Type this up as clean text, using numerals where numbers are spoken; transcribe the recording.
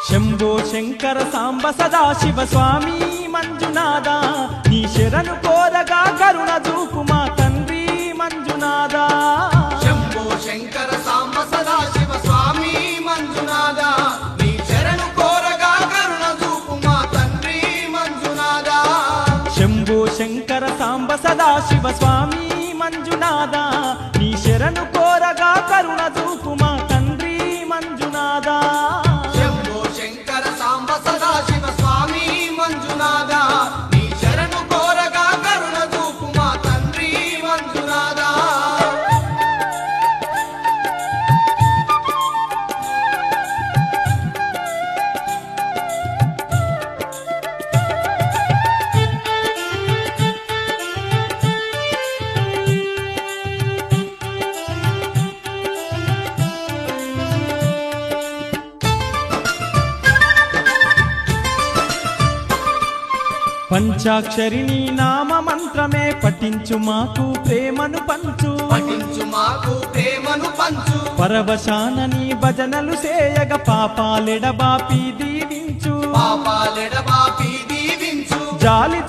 శంభో శంకర సాంబ సదాశివ స్వామి మంజునాథ నీ శరణు కోరగా కరుణ చూపు మా తండ్రి మంజునాథ శంభో శంకర సాంబ సదాశివ స్వామి మంజునాథ నీ శరణు కోరగా కరుణ చూపు మా తండ్రి మంజునాథ శంభో శంకర సాంబ సదాశివ స్వామి మంజునాథ నీ శరణు కోరగా కరుణ చూపు మా తండ్రి మంజునాథ శంభో శంకర సాంబ సదాశివ స్వామి మంజునాథ నీ శరణు కోరగా కరుణ చూపు మా తండ్రి మంజునాథ పంచాక్షరి నీ నామ మంత్రమే పఠించు మాకు ప్రేమను పంచు పఠించు మాకు ప్రేమను పంచు పరవశాన నీ భజనలు సేయగ పాపాలెడబాపి దీవించు పాపాలెడబాపి దీవించు జాలి